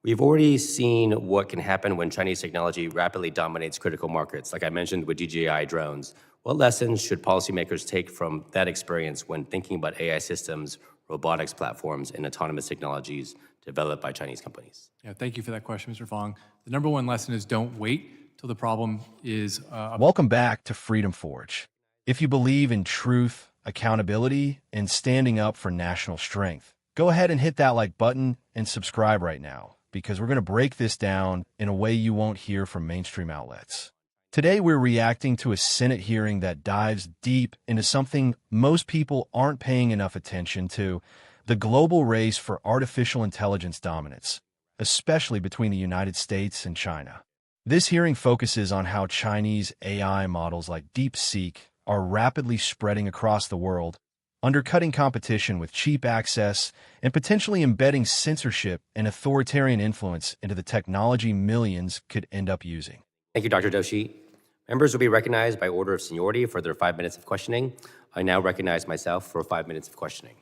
We've already seen what can happen when Chinese technology rapidly dominates critical markets, like I mentioned with DJI drones. What lessons should policymakers take from that experience when thinking about AI systems, robotics platforms, and autonomous technologies developed by Chinese companies? Yeah, thank you for that question, Mr. Fong. The number one lesson is don't wait till the problem is Welcome back to Freedom Forge. If you believe in truth, accountability, and standing up for national strength, go ahead and hit that like button and subscribe right now, because we're going to break this down in a way you won't hear from mainstream outlets. Today, we're reacting to a Senate hearing that dives deep into something most people aren't paying enough attention to: the global race for artificial intelligence dominance, especially between the United States and China. This hearing focuses on how Chinese AI models like DeepSeek are rapidly spreading across the world, undercutting competition with cheap access and potentially embedding censorship and authoritarian influence into the technology millions could end up using. Thank you, Dr. Doshi. Members will be recognized by order of seniority for their 5 minutes of questioning. I now recognize myself for 5 minutes of questioning.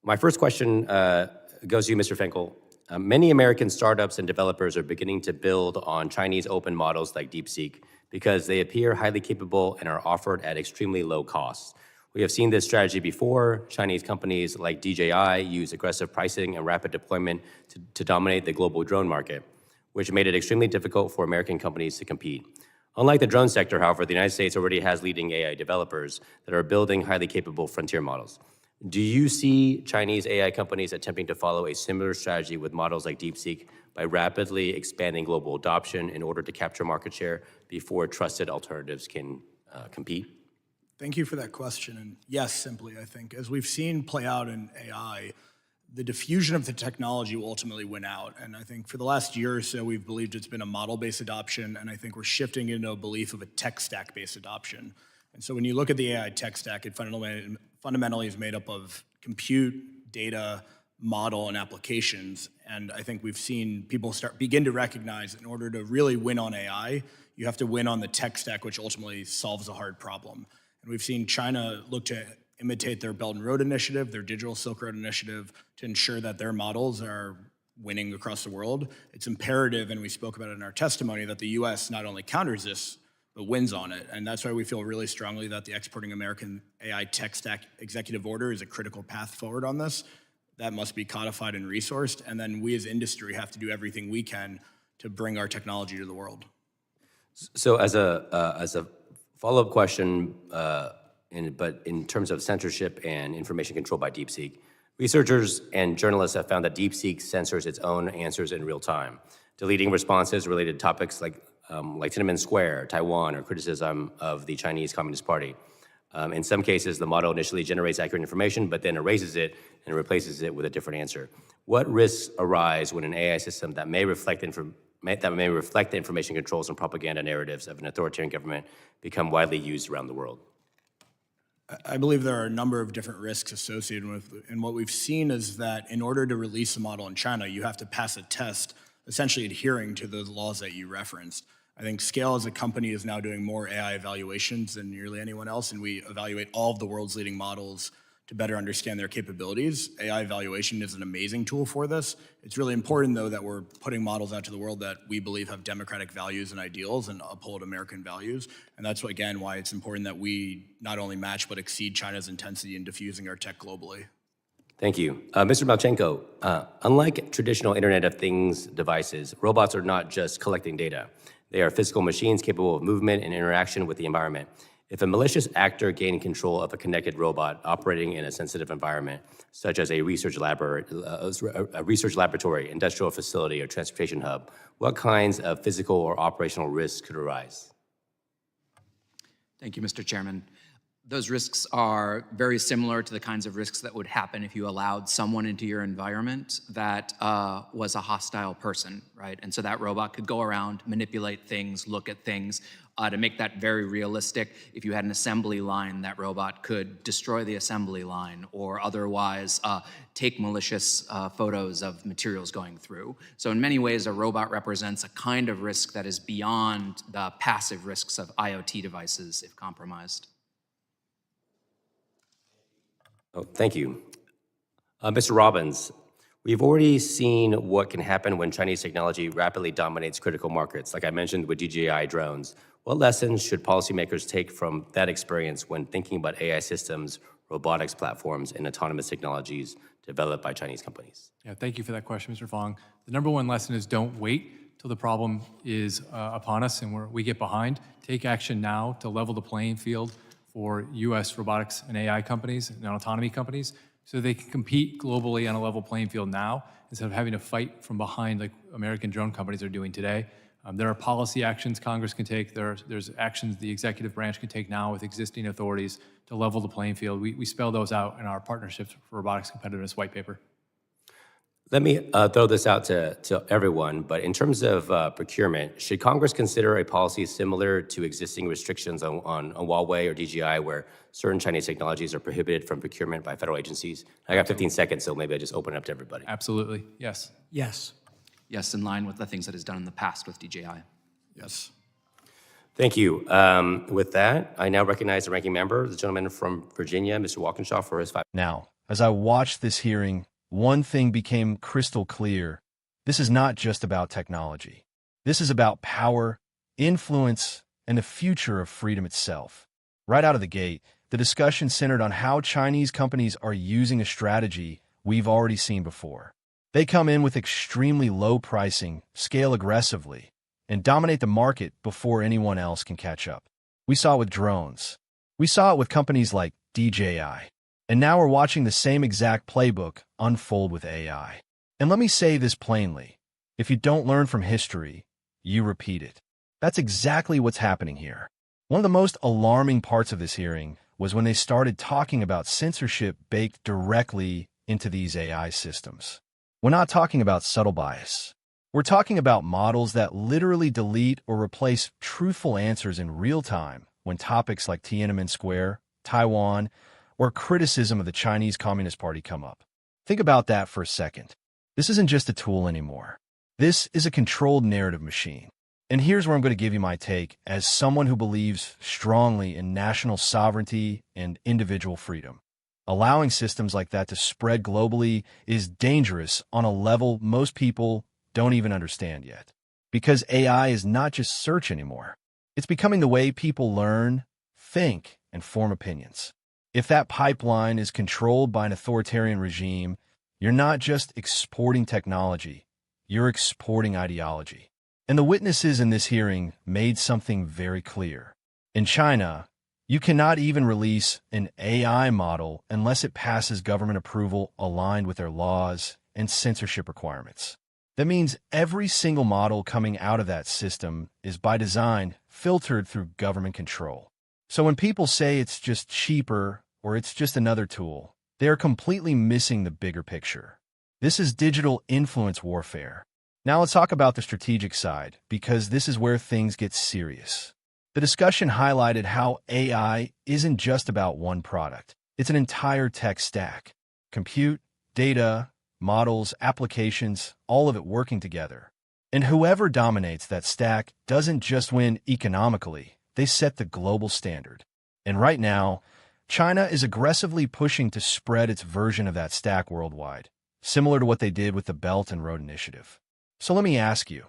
My first question goes to you, Mr. Finkel. Many American startups and developers are beginning to build on Chinese open models like DeepSeek because they appear highly capable and are offered at extremely low costs. We have seen this strategy before. Chinese companies like DJI use aggressive pricing and rapid deployment to dominate the global drone market, which made it extremely difficult for American companies to compete. Unlike the drone sector, however, the United States already has leading AI developers that are building highly capable frontier models. Do you see Chinese AI companies attempting to follow a similar strategy with models like DeepSeek by rapidly expanding global adoption in order to capture market share before trusted alternatives can compete? Thank you for that question. And yes, simply, I think, as we've seen play out in AI, the diffusion of the technology will ultimately win out. And I think for the last year or so, we've believed it's been a model-based adoption, and I think we're shifting into a belief of a tech stack-based adoption. And so when you look at the AI tech stack, it fundamentally is made up of compute, data, model, and applications. And I think we've seen people begin to recognize in order to really win on AI, you have to win on the tech stack, which ultimately solves a hard problem. And we've seen China look to imitate their Belt and Road Initiative, their Digital Silk Road Initiative, to ensure that their models are winning across the world. It's imperative, and we spoke about it in our testimony, that the US not only counters this, but wins on it. And that's why we feel really strongly that the Exporting American AI Tech Stack Executive Order is a critical path forward on this. That must be codified and resourced. And then we as industry have to do everything we can to bring our technology to the world. So as a follow-up question, but in terms of censorship and information control by DeepSeek, researchers and journalists have found that DeepSeek censors its own answers in real time, deleting responses related to topics like Tiananmen Square, Taiwan, or criticism of the Chinese Communist Party. In some cases, the model initially generates accurate information, but then erases it and replaces it with a different answer. What risks arise when an AI system that may reflect the information controls and propaganda narratives of an authoritarian government become widely used around the world? I believe there are a number of different risks associated with it. And what we've seen is that in order to release a model in China, you have to pass a test essentially adhering to those laws that you referenced. I think Scale as a company is now doing more AI evaluations than nearly anyone else, and we evaluate all of the world's leading models to better understand their capabilities. AI evaluation is an amazing tool for this. It's really important, though, that we're putting models out to the world that we believe have democratic values and ideals and uphold American values. And that's, again, why it's important that we not only match but exceed China's intensity in diffusing our tech globally. Thank you. Mr. Malchenko, unlike traditional Internet of Things devices, robots are not just collecting data. They are physical machines capable of movement and interaction with the environment. If a malicious actor gained control of a connected robot operating in a sensitive environment, such as a research laboratory, industrial facility, or transportation hub, what kinds of physical or operational risks could arise? Thank you, Mr. Chairman. Those risks are very similar to the kinds of risks that would happen if you allowed someone into your environment that was a hostile person, right? And so that robot could go around, manipulate things, look at things. To make that very realistic, if you had an assembly line, that robot could destroy the assembly line or otherwise take malicious photos of materials going through. So in many ways, a robot represents a kind of risk that is beyond the passive risks of IoT devices if compromised. Oh, thank you. Mr. Robbins, We've already seen what can happen when Chinese technology rapidly dominates critical markets, like I mentioned with DJI drones. What lessons should policymakers take from that experience when thinking about AI systems, robotics platforms, and autonomous technologies developed by Chinese companies? Yeah, thank you for that question, Mr. Fong. The number one lesson is don't wait till the problem is upon us and we get behind. Take action now to level the playing field for U.S. robotics and AI companies and autonomy companies so they can compete globally on a level playing field now instead of having to fight from behind like American drone companies are doing today. There are policy actions Congress can take. There's actions the executive branch can take now with existing authorities to level the playing field. We spell those out in our Partnerships for Robotics Competitiveness white paper. Let me throw this out to everyone, but in terms of procurement, should Congress consider a policy similar to existing restrictions on Huawei or DJI where certain Chinese technologies are prohibited from procurement by federal agencies? I got 15 seconds, so maybe I just open it up to everybody. Absolutely, yes. Yes. Yes, in line with the things that is done in the past with DJI. Yes. Thank you. With that, I now recognize the ranking member, the gentleman from Virginia, Mr. Walkinshaw, for his 5 minutes. Now, as I watched this hearing, one thing became crystal clear. This is not just about technology. This is about power, influence, and the future of freedom itself. Right out of the gate, the discussion centered on how Chinese companies are using a strategy we've already seen before. They come in with extremely low pricing, scale aggressively, and dominate the market before anyone else can catch up. We saw it with drones. We saw it with companies like DJI. And now we're watching the same exact playbook unfold with AI. And let me say this plainly. If you don't learn from history, you repeat it. That's exactly what's happening here. One of the most alarming parts of this hearing was when they started talking about censorship baked directly into these AI systems. We're not talking about subtle bias. We're talking about models that literally delete or replace truthful answers in real time when topics like Tiananmen Square, Taiwan, or criticism of the Chinese Communist Party come up. Think about that for a second. This isn't just a tool anymore. This is a controlled narrative machine. And here's where I'm going to give you my take as someone who believes strongly in national sovereignty and individual freedom. Allowing systems like that to spread globally is dangerous on a level most people don't even understand yet. Because AI is not just search anymore. It's becoming the way people learn, think, and form opinions. If that pipeline is controlled by an authoritarian regime, you're not just exporting technology, you're exporting ideology. And the witnesses in this hearing made something very clear. In China, you cannot even release an AI model unless it passes government approval aligned with their laws and censorship requirements. That means every single model coming out of that system is by design filtered through government control. So when people say it's just cheaper or it's just another tool, they are completely missing the bigger picture. This is digital influence warfare. Now let's talk about the strategic side, because this is where things get serious. The discussion highlighted how AI isn't just about one product. It's an entire tech stack. Compute, data, models, applications, all of it working together. And whoever dominates that stack doesn't just win economically, they set the global standard. And right now, China is aggressively pushing to spread its version of that stack worldwide, similar to what they did with the Belt and Road Initiative. So let me ask you,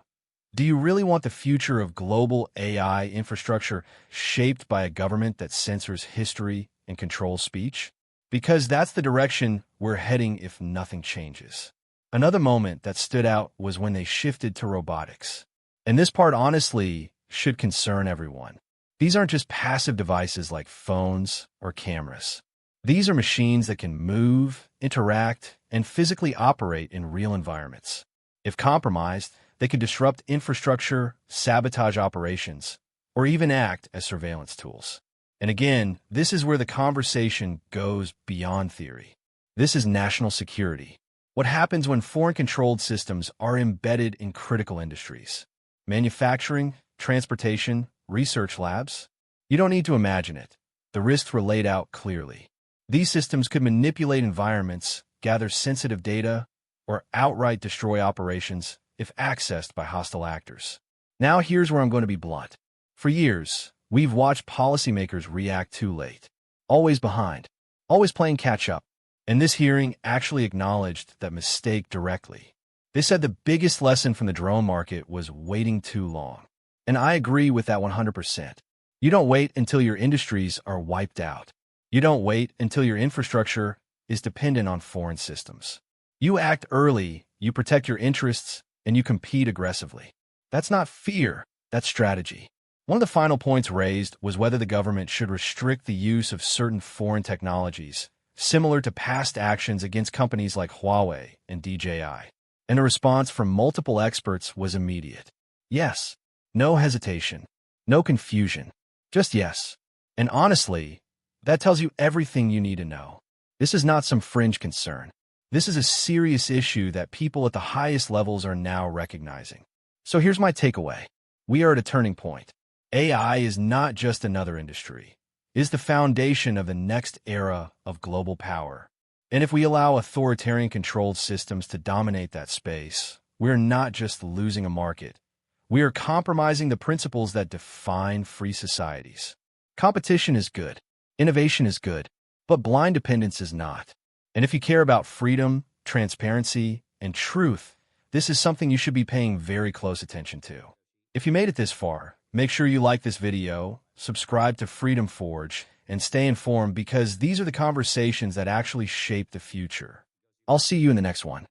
do you really want the future of global AI infrastructure shaped by a government that censors history and controls speech? Because that's the direction we're heading if nothing changes. Another moment that stood out was when they shifted to robotics. And this part honestly should concern everyone. These aren't just passive devices like phones or cameras. These are machines that can move, interact, and physically operate in real environments. If compromised, they could disrupt infrastructure, sabotage operations, or even act as surveillance tools. And again, this is where the conversation goes beyond theory. This is national security. What happens when foreign-controlled systems are embedded in critical industries? Manufacturing, transportation, research labs? You don't need to imagine it. The risks were laid out clearly. These systems could manipulate environments, gather sensitive data, or outright destroy operations if accessed by hostile actors. Now here's where I'm going to be blunt. For years, we've watched policymakers react too late. Always behind. Always playing catch-up. And this hearing actually acknowledged that mistake directly. They said the biggest lesson from the drone market was waiting too long. And I agree with that 100%. You don't wait until your industries are wiped out. You don't wait until your infrastructure is dependent on foreign systems. You act early, you protect your interests, and you compete aggressively. That's not fear, that's strategy. One of the final points raised was whether the government should restrict the use of certain foreign technologies, similar to past actions against companies like Huawei and DJI. And the response from multiple experts was immediate. Yes. No hesitation. No confusion. Just yes. And honestly, that tells you everything you need to know. This is not some fringe concern. This is a serious issue that people at the highest levels are now recognizing. So here's my takeaway. We are at a turning point. AI is not just another industry. It is the foundation of the next era of global power. And if we allow authoritarian-controlled systems to dominate that space, we're not just losing a market. We are compromising the principles that define free societies. Competition is good. Innovation is good. But blind dependence is not. And if you care about freedom, transparency, and truth, this is something you should be paying very close attention to. If you made it this far, make sure you like this video, subscribe to Freedom Forge, and stay informed because these are the conversations that actually shape the future. I'll see you in the next one.